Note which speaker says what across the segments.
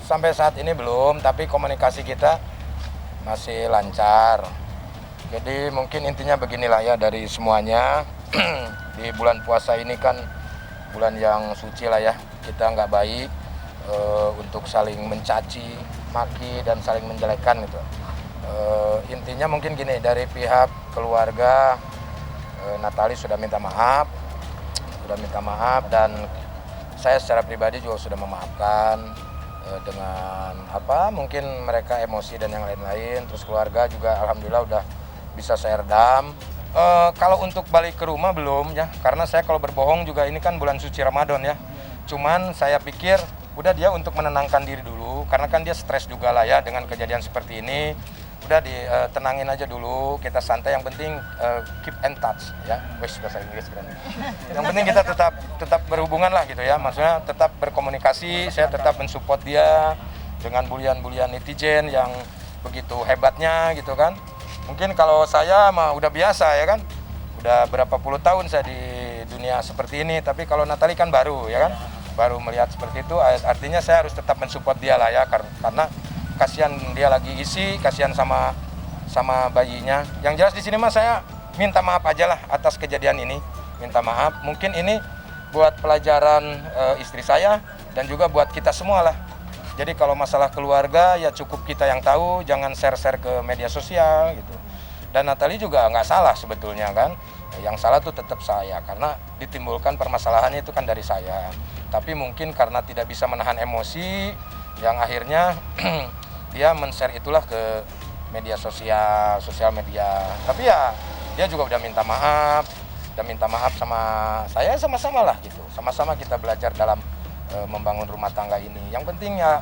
Speaker 1: Sampai saat ini belum, tapi komunikasi kita masih lancar. Jadi mungkin intinya beginilah ya dari semuanya. Di bulan puasa ini kan bulan yang suci lah ya. Kita nggak baik untuk saling mencaci, maki, dan saling menjelekkan gitu. Intinya mungkin gini, dari pihak keluarga Natali sudah minta maaf dan saya secara pribadi juga sudah memaafkan dengan mungkin mereka emosi dan yang lain-lain. Terus keluarga juga alhamdulillah udah bisa saya redam. Kalau untuk balik ke rumah belum ya, karena saya kalau berbohong juga ini kan bulan suci Ramadan ya. Cuman saya pikir udah dia untuk menenangkan diri dulu, karena kan dia stres juga lah ya dengan kejadian seperti ini. Udah ditenangin aja dulu, kita santai, yang penting keep in touch ya. Wes bahasa Inggris kan. Yang penting kita tetap berhubungan lah gitu ya. Maksudnya tetap berkomunikasi, saya tetap mensupport dia dengan bulian-bulian netizen yang begitu hebatnya gitu kan. Mungkin kalau saya mah udah biasa ya kan. Udah berapa puluh tahun saya di dunia seperti ini, tapi kalau Natali kan baru ya kan. Baru melihat seperti itu, artinya saya harus tetap mensupport dia lah ya, karena kasihan dia lagi isi, kasihan sama bayinya. Yang jelas di sini mah saya minta maaf aja lah atas kejadian ini. Minta maaf. Mungkin ini buat pelajaran istri saya dan juga buat kita semua lah. Jadi kalau masalah keluarga ya cukup kita yang tahu, jangan share-share ke media sosial gitu. Dan Natali juga nggak salah sebetulnya kan. Yang salah tuh tetap saya, karena ditimbulkan permasalahannya itu kan dari saya. Tapi mungkin karena tidak bisa menahan emosi, yang akhirnya dia men-share itulah ke media sosial media. Tapi ya dia juga udah minta maaf sama saya, sama-sama lah gitu. Sama-sama kita belajar dalam membangun rumah tangga ini. Yang penting ya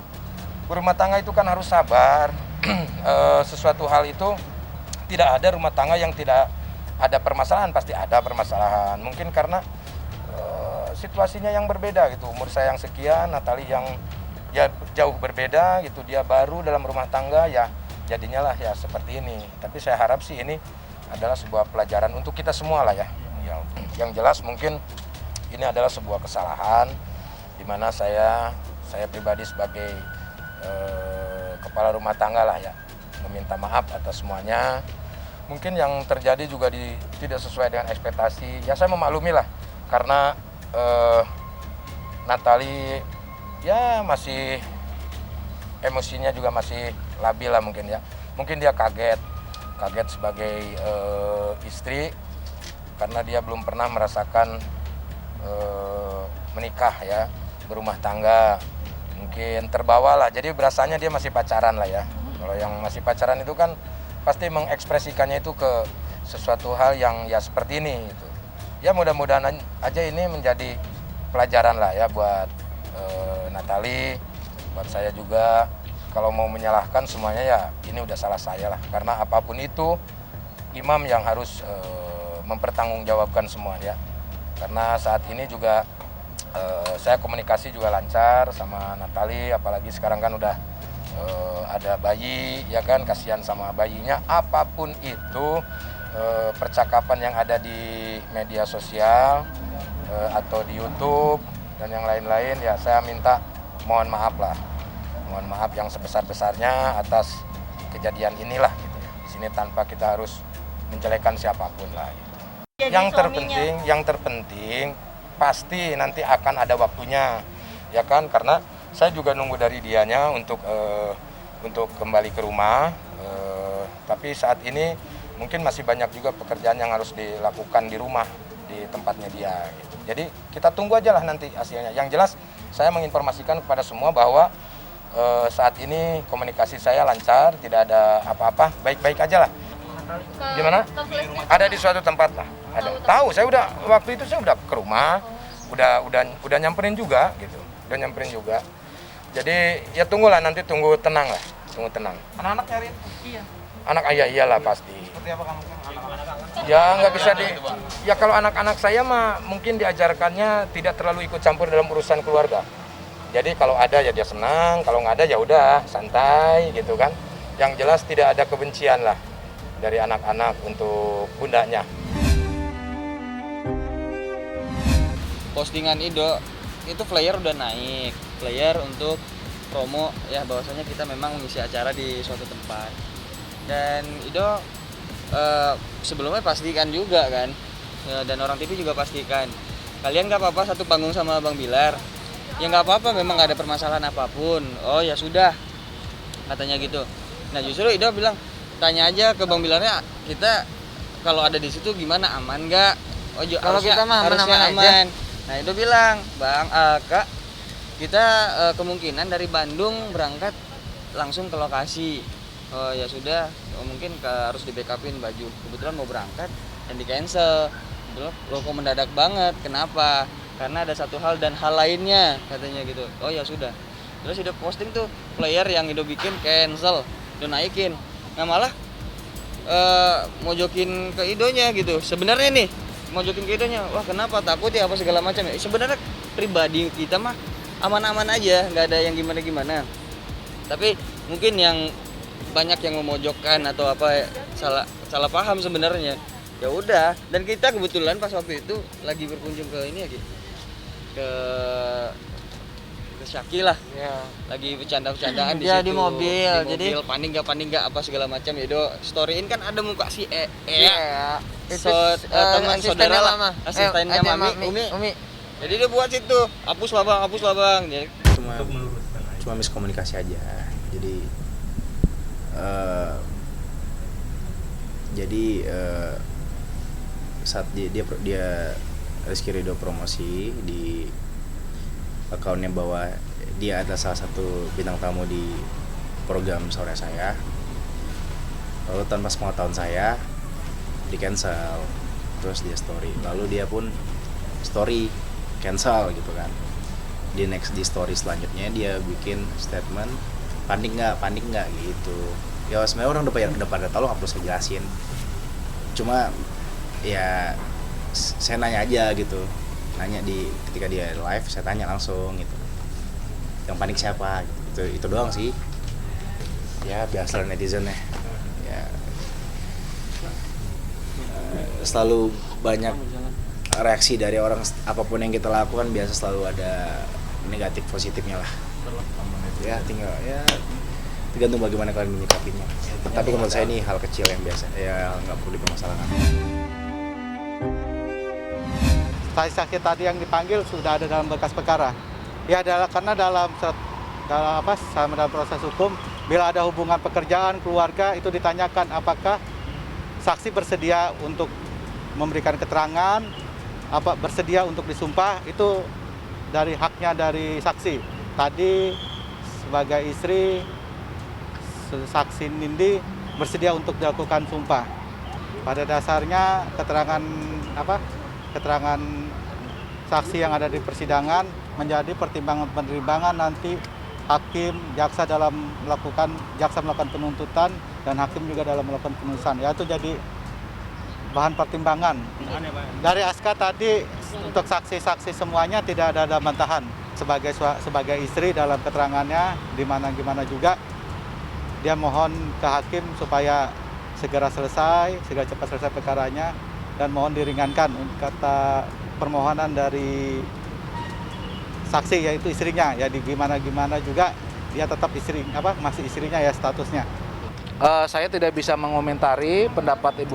Speaker 1: berumah tangga itu kan harus sabar. Sesuatu hal itu tidak ada rumah tangga yang tidak ada permasalahan, pasti ada permasalahan. Mungkin karena situasinya yang berbeda gitu. Umur saya yang sekian, Natali yang ya jauh berbeda gitu, dia baru dalam rumah tangga ya, jadinya lah ya seperti ini. Tapi saya harap sih ini adalah sebuah pelajaran untuk kita semua lah ya. Yang jelas mungkin ini adalah sebuah kesalahan di mana saya pribadi sebagai kepala rumah tangga lah ya, meminta maaf atas semuanya. Mungkin yang terjadi juga tidak sesuai dengan ekspektasi, ya saya memaklumi lah, karena Natali ya masih emosinya juga masih labil lah mungkin ya. Mungkin dia kaget sebagai istri, karena dia belum pernah merasakan menikah ya, berumah tangga. Mungkin terbawa lah, jadi berasanya dia masih pacaran lah ya. Kalau yang masih pacaran itu kan pasti mengekspresikannya itu ke sesuatu hal yang ya seperti ini gitu. Ya mudah-mudahan aja ini menjadi pelajaran lah ya buat Natali, buat saya juga. Kalau mau menyalahkan semuanya ya ini udah salah saya lah, karena apapun itu imam yang harus mempertanggungjawabkan semua ya. Karena saat ini juga saya komunikasi juga lancar sama Natali, apalagi sekarang kan udah ada bayi ya kan, kasihan sama bayinya. Apapun itu percakapan yang ada di media sosial atau di YouTube dan yang lain-lain ya, saya minta mohon maaf lah, mohon maaf yang sebesar-besarnya atas kejadian inilah gitu ya. Di sini tanpa kita harus menjelekan siapapun lah gitu. Yang terpenting pasti nanti akan ada waktunya ya kan, karena saya juga nunggu dari dianya untuk kembali ke rumah, tapi saat ini mungkin masih banyak juga pekerjaan yang harus dilakukan di rumah, di tempatnya dia gitu. Jadi kita tunggu aja lah nanti hasilnya. Yang jelas saya menginformasikan kepada semua bahwa saat ini komunikasi saya lancar, tidak ada apa-apa, baik-baik aja lah. Gimana? Ada di suatu tempat lah. Ada. Tahu, saya udah waktu itu saya udah ke rumah, udah nyamperin juga gitu. Udah nyamperin juga. Jadi ya tunggulah nanti, tunggu tenang lah, tunggu tenang.
Speaker 2: Anak-anak nyariin? Iya.
Speaker 1: Anak ayah iyalah pasti.
Speaker 2: Seperti apa kamu?
Speaker 1: Ya nggak bisa ya kalau anak-anak saya mah mungkin diajarkannya tidak terlalu ikut campur dalam urusan keluarga. Jadi kalau ada ya dia senang, kalau nggak ada ya udah santai gitu kan. Yang jelas tidak ada kebencian lah dari anak-anak untuk bundanya.
Speaker 3: Postingan Ido itu flyer udah naik, flyer untuk promo ya bahwasanya kita memang mengisi acara di suatu tempat. Dan Ido sebelumnya pastikan juga kan, dan orang TV juga pastikan kalian nggak apa-apa satu panggung sama Bang Bilar, ya nggak apa-apa, memang nggak ada permasalahan apapun. Oh ya sudah, katanya gitu. Nah justru Ido bilang tanya aja ke Bang Bilarnya, kita kalau ada di situ gimana, aman nggak? Oh
Speaker 4: Kalau kita mah
Speaker 3: harusnya
Speaker 4: aman-aman aja.
Speaker 3: aman. Nah Ido bilang, Bang Kak, kita kemungkinan dari Bandung berangkat langsung ke lokasi. Oh ya sudah, mungkin harus di backupin baju. Kebetulan mau berangkat dan di cancel. Kebetulan lo kok mendadak banget. Kenapa? Karena ada satu hal dan hal lainnya, katanya gitu. Oh ya sudah. Terus Ido posting tuh player yang Ido bikin cancel, Ido naikin. Nah malah mojokin ke Idonya gitu. Sebenarnya nih mojokin ke Idonya. Wah kenapa, takut ya apa segala macam ya. Sebenarnya pribadi kita mah aman-aman aja, nggak ada yang gimana-gimana. Tapi mungkin yang banyak yang memojokkan atau apa, salah paham sebenarnya. Ya udah, dan kita kebetulan pas waktu itu lagi berkunjung ke ini lagi ke Syaki lah
Speaker 4: Ya.
Speaker 3: lagi bercanda-bercandaan
Speaker 4: Dia
Speaker 3: di situ,
Speaker 4: di mobil, jadi
Speaker 3: panik nggak apa segala macam ya do storyin kan ada muka si
Speaker 4: Iya. Itu
Speaker 3: teman saudara lah,
Speaker 4: Mama.
Speaker 3: asistennya Mami Umi. Jadi dia buat situ hapus lah bang jadi
Speaker 5: cuma miskomunikasi aja. Jadi saat dia Rizky Ridho promosi di akunnya bahwa dia adalah salah satu bintang tamu di program sore saya, lalu tanpa sepengetahuan saya di cancel, terus dia story, lalu dia pun story cancel gitu kan. Di story selanjutnya dia bikin statement panik nggak gitu. Ya sebenarnya orang udah pada tahu, nggak perlu saya jelasin, cuma ya saya nanya aja gitu, ketika dia live saya tanya langsung gitu, yang panik siapa gitu. Itu doang sih ya, biasa netizen ya selalu banyak reaksi dari orang. Apapun yang kita lakukan biasa selalu ada negatif positifnya lah ya, tinggal ya tergantung bagaimana kalian menyikapinya. Tapi menurut saya ini hal kecil yang biasa ya, nggak perlu dipermasalahkan.
Speaker 2: Saksi tadi yang dipanggil sudah ada dalam berkas perkara. Ya karena dalam proses hukum, bila ada hubungan pekerjaan keluarga itu ditanyakan apakah saksi bersedia untuk memberikan keterangan, bersedia untuk disumpah, itu dari haknya dari saksi. Tadi sebagai istri saksi Nindi bersedia untuk dilakukan sumpah. Pada dasarnya keterangan saksi yang ada di persidangan menjadi pertimbangan nanti hakim, jaksa melakukan penuntutan dan hakim juga dalam melakukan penutusan. Ya itu jadi bahan pertimbangan. Dari Aska tadi untuk saksi-saksi semuanya tidak ada bantahan. Sebagai istri dalam keterangannya gimana juga dia mohon ke hakim supaya segera cepat selesai perkaranya dan mohon diringankan kata permohonan dari saksi yaitu istrinya ya, gimana juga dia tetap masih istrinya ya statusnya.
Speaker 6: Saya tidak bisa mengomentari pendapat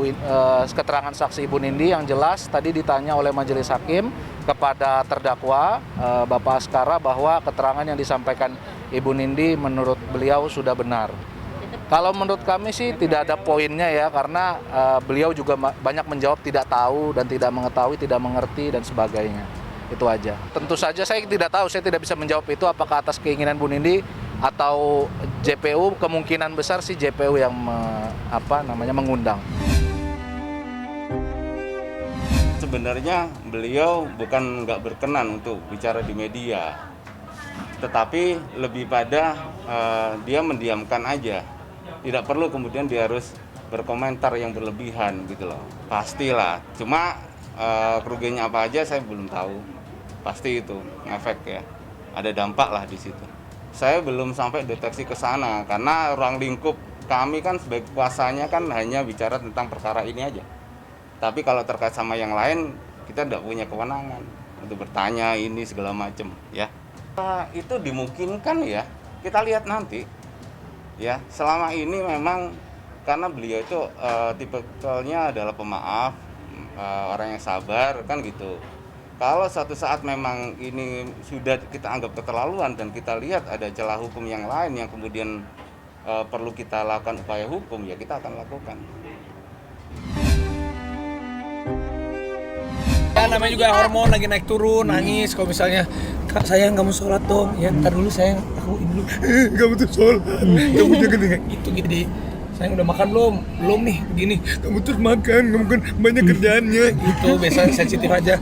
Speaker 6: keterangan saksi Ibu Nindi. Yang jelas tadi ditanya oleh majelis hakim kepada terdakwa Bapak Askara bahwa keterangan yang disampaikan Ibu Nindi menurut beliau sudah benar. Kalau menurut kami sih tidak ada poinnya ya, karena beliau juga banyak menjawab tidak tahu dan tidak mengetahui, tidak mengerti dan sebagainya. Itu aja. Tentu saja saya tidak tahu, saya tidak bisa menjawab itu apakah atas keinginan Bu Nindi atau JPU. Kemungkinan besar sih JPU yang mengundang.
Speaker 7: Sebenarnya beliau bukan nggak berkenan untuk bicara di media, tetapi lebih pada dia mendiamkan aja. Tidak perlu kemudian dia harus berkomentar yang berlebihan gitu loh. Pastilah, cuma kerugiannya apa aja saya belum tahu. Pasti itu ngefek ya, ada dampak lah di situ. Saya belum sampai deteksi ke sana karena ruang lingkup kami kan sebagai kuasanya kan hanya bicara tentang perkara ini aja. Tapi kalau terkait sama yang lain kita tidak punya kewenangan untuk bertanya ini segala macam ya. Itu dimungkinkan ya, kita lihat nanti. Ya, selama ini memang karena beliau itu tipikalnya adalah pemaaf, orang yang sabar kan gitu. Kalau suatu saat memang ini sudah kita anggap keterlaluan dan kita lihat ada celah hukum yang lain yang kemudian perlu kita lakukan upaya hukum, ya kita akan lakukan.
Speaker 8: Ya namanya juga hormon lagi naik turun, nangis. Kalau misalnya, Kak sayang kamu sholat dong, ya ntar dulu sayang aku ini dulu. Kamu tuh sholat, kamu jangan dengan itu gitu deh. Sayang udah makan belum? Belum nih, begini. Kamu terus makan, kamu kan banyak kerjaannya. Gitu, biasa sensitif aja.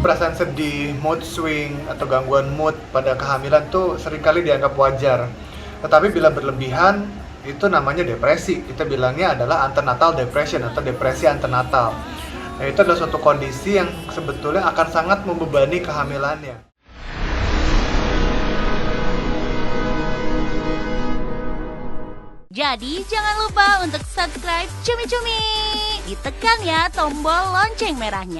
Speaker 2: Perasaan sedih, mood swing, atau gangguan mood pada kehamilan tuh seringkali dianggap wajar. Tetapi bila berlebihan, itu namanya depresi. Kita bilangnya adalah antenatal depression atau depresi antenatal. Nah, itu adalah suatu kondisi yang sebetulnya akan sangat membebani kehamilannya.
Speaker 9: Jadi jangan lupa untuk subscribe Cumi Cumi. Ditekan ya tombol lonceng merahnya.